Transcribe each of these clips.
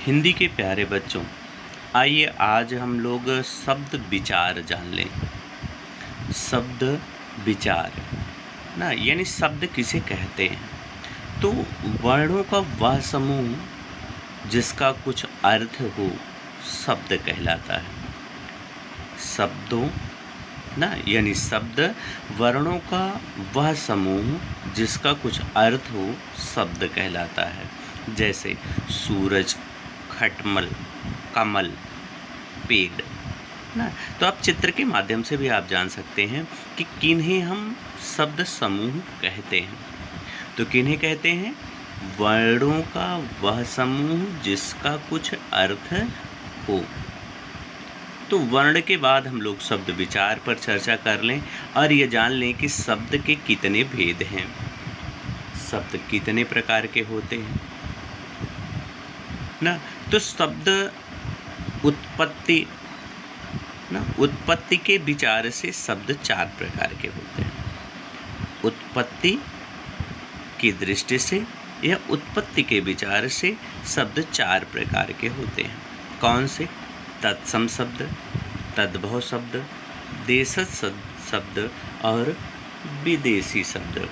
हिंदी के प्यारे बच्चों, आइए आज हम लोग शब्द विचार जान लें। शब्द विचार ना, यानी शब्द किसे कहते हैं? तो वर्णों का वह समूह जिसका कुछ अर्थ हो, शब्द कहलाता है। शब्दों ना, यानी शब्द वर्णों का वह समूह जिसका कुछ अर्थ हो, शब्द कहलाता है। जैसे सूरज, खटमल, कमल, पेड़ ना। तो आप चित्र के माध्यम से भी आप जान सकते हैं कि किन्हें हम शब्द समूह कहते हैं। तो किन्हें कहते हैं? वर्णों का वह समूह जिसका कुछ अर्थ हो। तो वर्ण के बाद हम लोग शब्द विचार पर चर्चा कर लें और ये जान लें कि शब्द के कितने भेद हैं, शब्द कितने प्रकार के होते हैं ना। तो शब्द उत्पत्ति ना, उत्पत्ति के विचार से शब्द 4 प्रकार के होते हैं। उत्पत्ति की दृष्टि से या उत्पत्ति के विचार से शब्द 4 प्रकार के होते हैं। कौन से? तत्सम शब्द, तद्भव शब्द, देशज शब्द और विदेशी शब्द।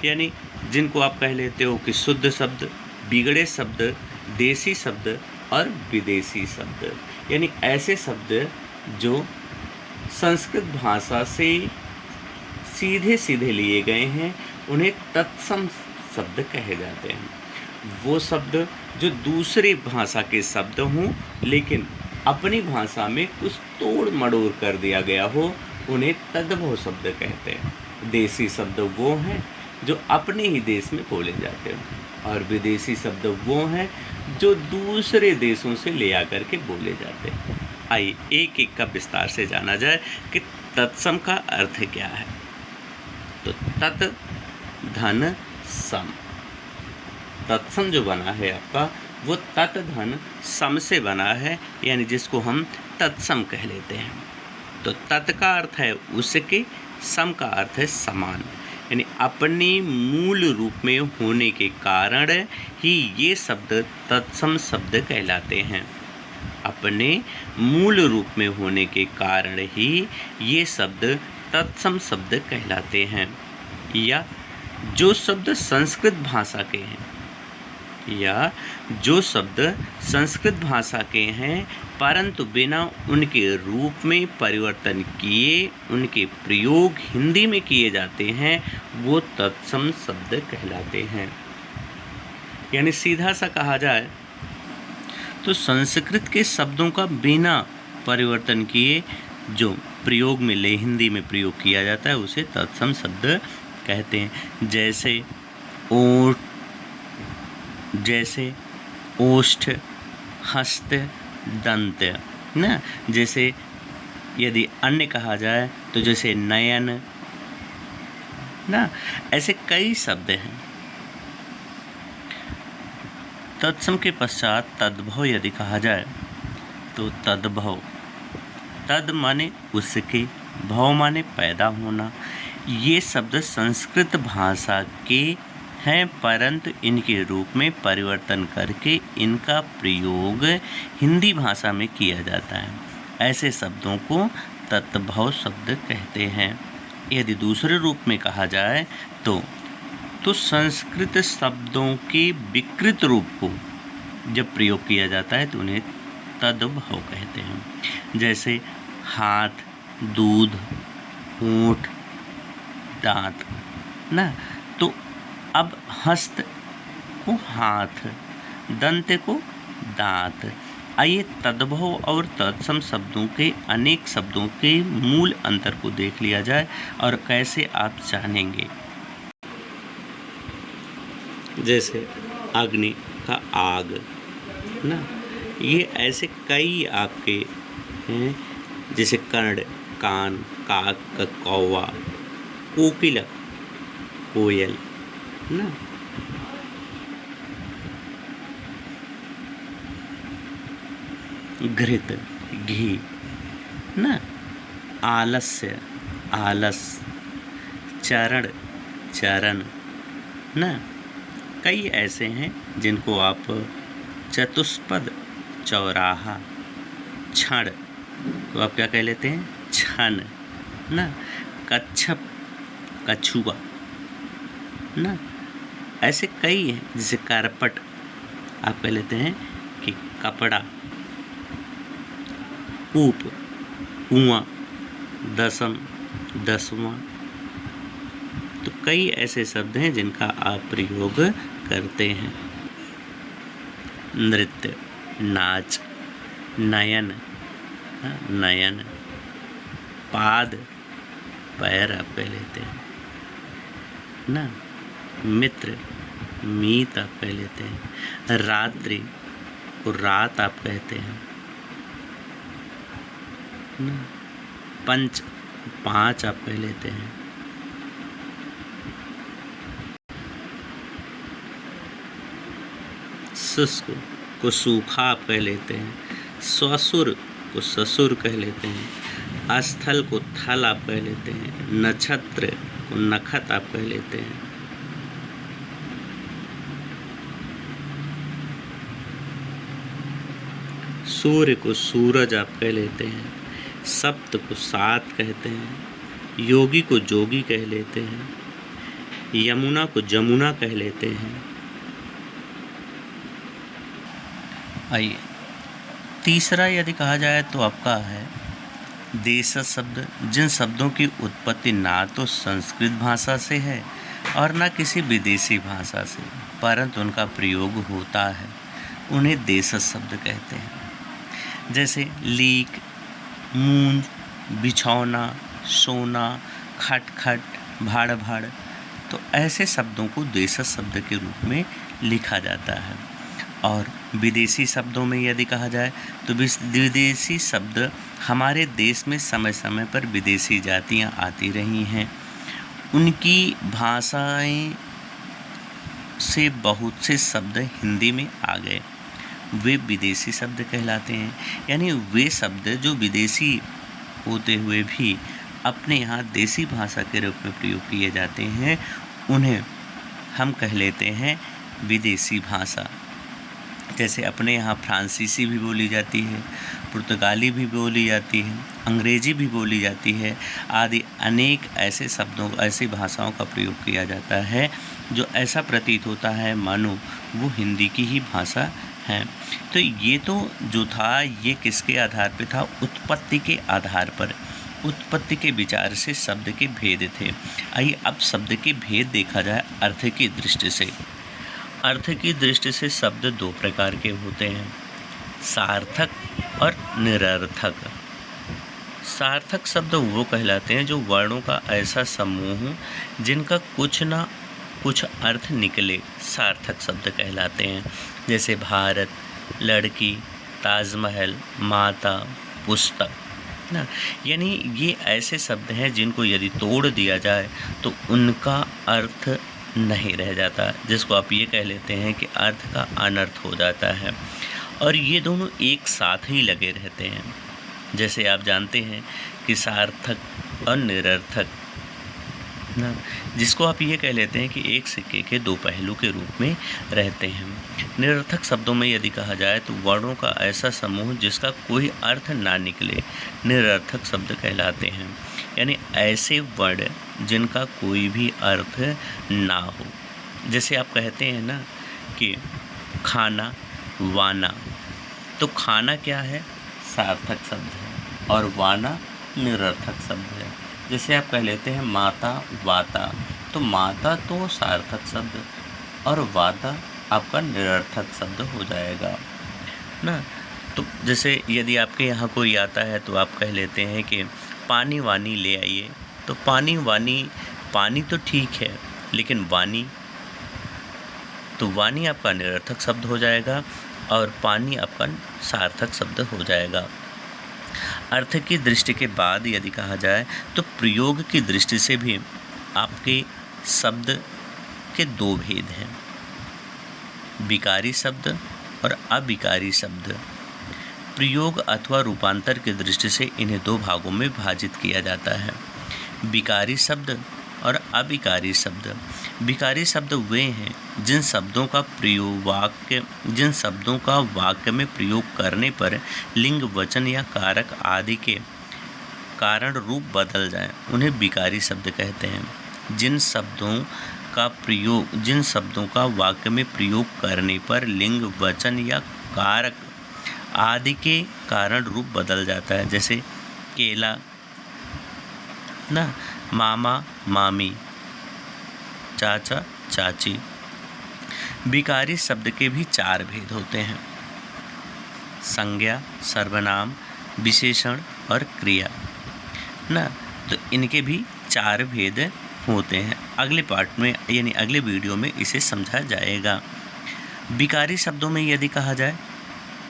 यानी जिनको आप कह लेते हो कि शुद्ध शब्द, बिगड़े शब्द, देसी शब्द और विदेशी शब्द। यानी ऐसे शब्द जो संस्कृत भाषा से सीधे सीधे लिए गए हैं, उन्हें तत्सम शब्द कहे जाते हैं। वो शब्द जो दूसरी भाषा के शब्द हों लेकिन अपनी भाषा में कुछ तोड़ मड़ोड़ कर दिया गया हो, उन्हें तद्भव शब्द कहते हैं। देसी शब्द वो हैं जो अपने ही देश में बोले जाते हैं और विदेशी शब्द वो हैं जो दूसरे देशों से ले आकर के बोले जाते हैं। आइए एक एक का विस्तार से जाना जाए कि तत्सम का अर्थ क्या है। तो तत् धन सम, तत्सम जो बना है आपका, वो तत् धन सम से बना है, यानी जिसको हम तत्सम कह लेते हैं। तो तत् का अर्थ है उसके, सम का अर्थ है समान, यानी अपने मूल रूप में होने के कारण ही ये शब्द तत्सम शब्द कहलाते हैं। अपने मूल रूप में होने के कारण ही ये शब्द तत्सम शब्द कहलाते हैं। या जो शब्द संस्कृत भाषा के हैं, या जो शब्द संस्कृत भाषा के हैं परंतु बिना उनके रूप में परिवर्तन किए उनके प्रयोग हिंदी में किए जाते हैं, वो तत्सम शब्द कहलाते हैं। यानी सीधा सा कहा जाए तो संस्कृत के शब्दों का बिना परिवर्तन किए जो प्रयोग में हिंदी में प्रयोग किया जाता है, उसे तत्सम शब्द कहते हैं। जैसे ओठ, जैसे ओष्ठ, हस्त, दंत ना। जैसे यदि अन्य कहा जाए तो जैसे नयन ना, ऐसे कई शब्द हैं। तत्सम के पश्चात तद्भव यदि कहा जाए तो तद्भव, तद माने उसके, भव माने पैदा होना। ये शब्द संस्कृत भाषा के हैं परंतु इनके रूप में परिवर्तन करके इनका प्रयोग हिंदी भाषा में किया जाता है। ऐसे शब्दों को तद्भव शब्द कहते हैं। यदि दूसरे रूप में कहा जाए तो संस्कृत शब्दों के विकृत रूप को जब प्रयोग किया जाता है तो उन्हें तद्भव कहते हैं। जैसे हाथ, दूध, होंठ, दांत ना। तो अब हस्त को हाथ, दंत को दांत। आइए तद्भव और तत्सम शब्दों के अनेक शब्दों के मूल अंतर को देख लिया जाए और कैसे आप जानेंगे। जैसे अग्नि का आग ना, ये ऐसे कई आपके हैं। जैसे कर्ण, कान, काक, कौवा, कोकिला, कोयल ना। घृत, घी ना। आलस्य, आलस, चरण, चरण ना। कई ऐसे हैं जिनको आप चतुष्पद चौराहा, क्षण तो आप क्या कह लेते हैं, छन ना। कच्छप कछुआ ना। ऐसे कई हैं, जैसे कारपट आप कह लेते हैं कि कपड़ा। कूप कुआं, दसम दसवां। तो कई ऐसे शब्द हैं जिनका आप प्रयोग करते हैं। नृत्य नाच, नयन नयन, पाद पैर आप कह लेते हैं ना। मित्र मीत आप कह लेते हैं। रात्रि को रात आप कहते हैं ना। पंच पांच आप कह लेते हैं। शुष्क को सूखा आप कह लेते हैं। स्वसुर को ससुर कह लेते हैं। स्थल को थल आप कह लेते हैं। नक्षत्र को नखत आप कह लेते हैं। सूर्य को सूरज आप कह लेते हैं। सप्त को सात कहते हैं। योगी को जोगी कह लेते हैं। यमुना को जमुना कह लेते हैं। आइए तीसरा यदि कहा जाए तो आपका है देश शब्द, जिन शब्दों की उत्पत्ति ना तो संस्कृत भाषा से है और ना किसी विदेशी भाषा से, परंतु उनका प्रयोग होता है, उन्हें देश शब्द कहते हैं। जैसे लीक, मूंज, बिछौना, सोना, खटखट, भाड़ भाड़। तो ऐसे शब्दों को देश शब्द के रूप में लिखा जाता है। और विदेशी शब्दों में यदि कहा जाए तो विदेशी शब्द हमारे देश में समय समय पर विदेशी जातियां आती रही हैं। उनकी भाषाएं से बहुत से शब्द हिंदी में आ गए, वे विदेशी शब्द कहलाते हैं। यानी वे शब्द जो विदेशी होते हुए भी अपने यहाँ देसी भाषा के रूप में प्रयोग किए जाते हैं, उन्हें हम कह लेते हैं विदेशी भाषा। जैसे अपने यहाँ फ्रांसीसी भी बोली जाती है, पुर्तगाली भी बोली जाती है, अंग्रेजी भी बोली जाती है, आदि अनेक ऐसे शब्दों, ऐसी भाषाओं का प्रयोग किया जाता है जो ऐसा प्रतीत होता है मानो वो हिंदी की ही भाषा है। तो ये तो जो था ये किसके आधार पर था, उत्पत्ति के आधार पर, उत्पत्ति के विचार से शब्द के भेद थे। आइए अब शब्द के भेद देखा जाए अर्थ की दृष्टि से। अर्थ की दृष्टि से शब्द दो प्रकार के होते हैं, सार्थक और निरर्थक। सार्थक शब्द वो कहलाते हैं जो वर्णों का ऐसा समूह जिनका कुछ ना कुछ अर्थ निकले, सार्थक शब्द कहलाते हैं। जैसे भारत, लड़की, ताजमहल, माता, पुस्तक ना। यानी ये ऐसे शब्द हैं जिनको यदि तोड़ दिया जाए तो उनका अर्थ नहीं रह जाता, जिसको आप ये कह लेते हैं कि अर्थ का अनर्थ हो जाता है। और ये दोनों एक साथ ही लगे रहते हैं। जैसे आप जानते हैं कि सार्थक और निरर्थक ना, जिसको आप ये कह लेते हैं कि एक सिक्के के दो पहलू के रूप में रहते हैं। निरर्थक शब्दों में यदि कहा जाए तो वर्णों का ऐसा समूह जिसका कोई अर्थ ना निकले, निरर्थक शब्द कहलाते हैं। यानी ऐसे वर्ण जिनका कोई भी अर्थ ना हो। जैसे आप कहते हैं ना कि खाना, वाना, तो खाना क्या है, सार्थक शब्द है और वाना निरर्थक शब्द है। जैसे आप कह लेते हैं माता, वाता, तो माता तो सार्थक शब्द और वाता आपका निरर्थक शब्द हो जाएगा ना। तो जैसे यदि आपके यहाँ कोई आता है तो आप कह लेते हैं कि पानी वानी ले आइए, तो पानी वानी, पानी तो ठीक है लेकिन वानी, तो वानी आपका निरर्थक शब्द हो जाएगा और पानी आपका सार्थक शब्द हो जाएगा। अर्थ की दृष्टि के बाद यदि कहा जाए तो प्रयोग की दृष्टि से भी आपके शब्द के दो भेद हैं, विकारी शब्द और अविकारी शब्द। प्रयोग अथवा रूपांतर की दृष्टि से इन्हें दो भागों में विभाजित किया जाता है, विकारी शब्द और अविकारी शब्द। विकारी शब्द वे हैं जिन शब्दों का वाक्य में प्रयोग करने पर लिंग, वचन या कारक आदि के कारण रूप बदल जाए, उन्हें विकारी शब्द कहते हैं। जिन शब्दों का वाक्य में प्रयोग करने पर लिंग, वचन या कारक आदि के कारण रूप बदल जाता है, जैसे केला ना, मामा मामी, चाचा चाची। विकारी शब्द के भी 4 भेद होते हैं: संज्ञा, सर्वनाम, विशेषण और क्रिया ना। तो इनके भी 4 भेद होते हैं। अगले पार्ट में यानी अगले वीडियो में इसे समझा जाएगा। विकारी शब्दों में यदि कहा जाए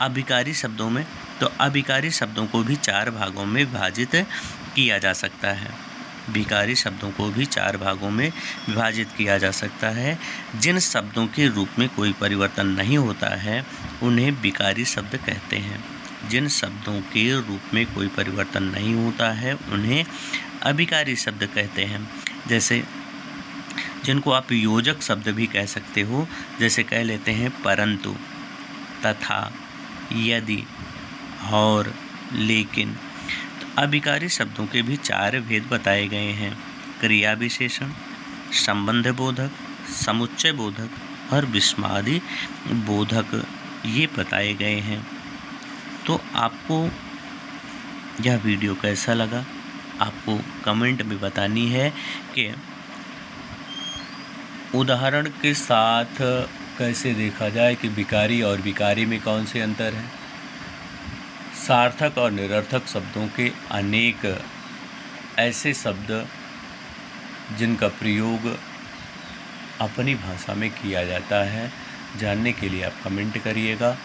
अभिकारी शब्दों में, तो अभिकारी शब्दों को भी 4 भागों में विभाजित किया जा सकता है। विकारी शब्दों को भी 4 भागों में विभाजित किया जा सकता है। जिन शब्दों के रूप में कोई परिवर्तन नहीं होता है उन्हें विकारी शब्द कहते हैं। जिन शब्दों के रूप में कोई परिवर्तन नहीं होता है उन्हें अभिकारी शब्द कहते हैं। जैसे जिनको आप योजक शब्द भी कह सकते हो, जैसे कह लेते हैं परंतु, तथा, यदि, और, लेकिन। तो अभिकारी शब्दों के भी 4 भेद बताए गए हैं: क्रिया विशेषण, संबंध बोधक, समुच्चय बोधक और विस्मादि बोधक, ये बताए गए हैं। तो आपको यह वीडियो कैसा लगा आपको कमेंट में बतानी है कि उदाहरण के साथ कैसे देखा जाए कि विकारी और विकारी में कौन से अंतर है। सार्थक और निरर्थक शब्दों के अनेक ऐसे शब्द जिनका प्रयोग अपनी भाषा में किया जाता है, जानने के लिए आप कमेंट करिएगा।